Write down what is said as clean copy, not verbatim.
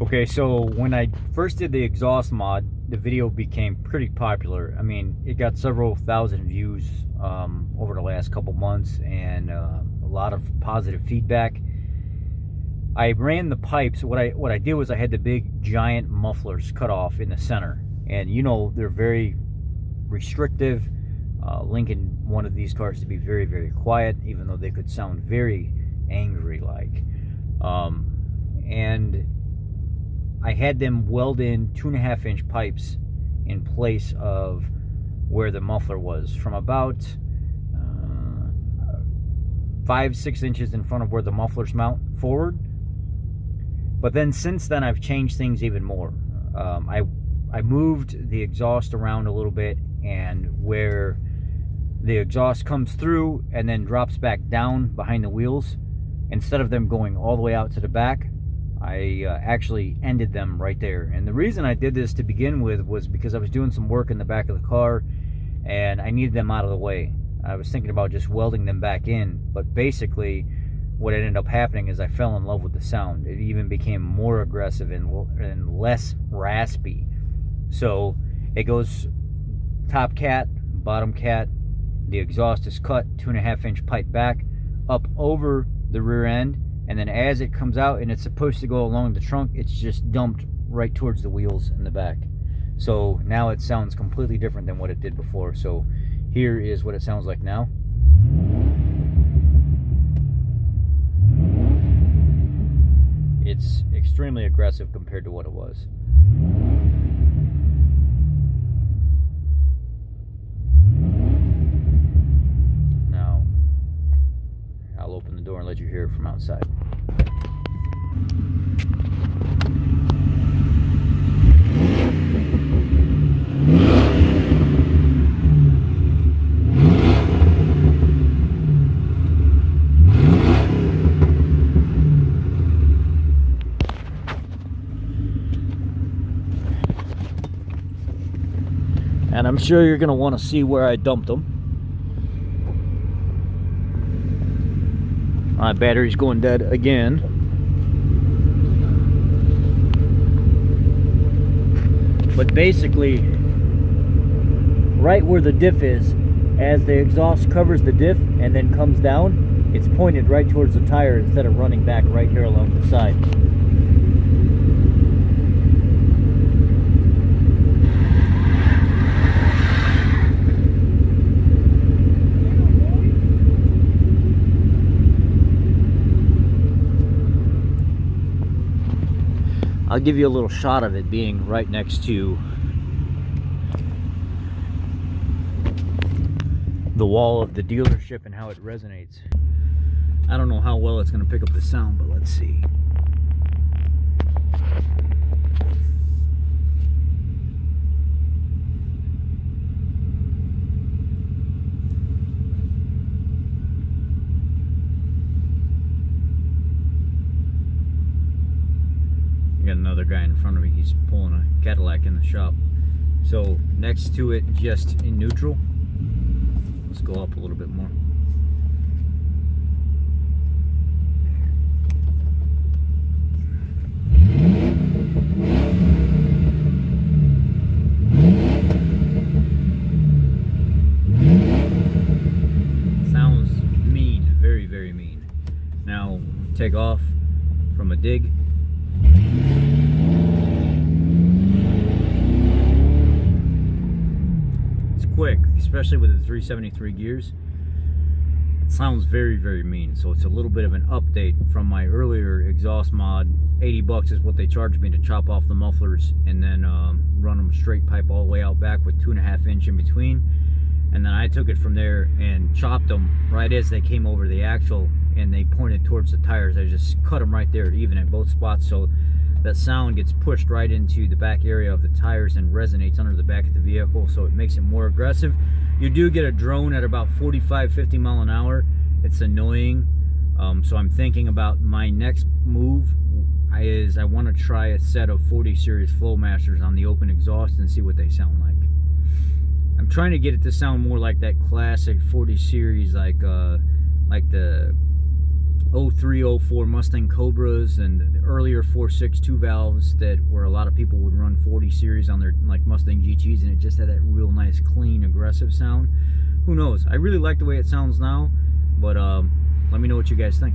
Okay, so when I first did the exhaust mod, the video became pretty popular. I mean, it got several thousand views over the last couple months and a lot of positive feedback. I ran the pipes. What I did was I had the big giant mufflers cut off in the center, and you know they're very restrictive. Lincoln wanted these cars to be very, very quiet, even though they could sound very angry like. And I had them weld in 2.5-inch pipes in place of where the muffler was, from about 5-6 inches in front of where the mufflers mount forward. But then since then, I've changed things even more. I moved the exhaust around a little bit, and where the exhaust comes through and then drops back down behind the wheels, instead of them going all the way out to the back, I actually ended them right there. And the reason I did this to begin with was because I was doing some work in the back of the car and I needed them out of the way. I was thinking about just welding them back in, but basically what ended up happening is I fell in love with the sound. It even became more aggressive and less raspy. So it goes top cat, bottom cat, the exhaust is cut 2.5-inch pipe back up over the rear end, and then as it comes out and it's supposed to go along the trunk, it's just dumped right towards the wheels in the back. So now it sounds completely different than what it did before. So here is what it sounds like now. It's extremely aggressive compared to what it was. Now, I'll open the door and let you hear it from outside. And I'm sure you're going to want to see where I dumped them. My battery's going dead again. But basically, right where the diff is, as the exhaust covers the diff and then comes down, it's pointed right towards the tire instead of running back right here along the side. I'll give you a little shot of it being right next to the wall of the dealership and how it resonates. I don't know how well it's going to pick up the sound, but let's see. Got another guy in front of me. He's pulling a Cadillac in the shop. So next to it, just in neutral. Let's go up a little bit more. Sounds mean, very, very mean. Now take off from a dig. It's quick, especially with the 373 gears. It sounds very, very mean. So it's a little bit of an update from my earlier exhaust mod. 80 bucks is what they charged me to chop off the mufflers and then run them straight pipe all the way out back with 2.5-inch in between. And then I took it from there and chopped them right as they came over the axle and they pointed towards the tires. I just cut them right there even at both spots, so that sound gets pushed right into the back area of the tires and resonates under the back of the vehicle, so it makes it more aggressive. You do get a drone at about 45-50 mile an hour. It's annoying. So I'm thinking about my next move is I want to try a set of 40 series Flowmasters on the open exhaust and see what they sound like. I'm trying to get it to sound more like that classic 40 series, like the 03, 04 Mustang Cobras and the earlier 4.6 2 valves that where a lot of people would run 40 series on their like Mustang GTs, and it just had that real nice, clean, aggressive sound. Who knows? I really like the way it sounds now, but let me know what you guys think.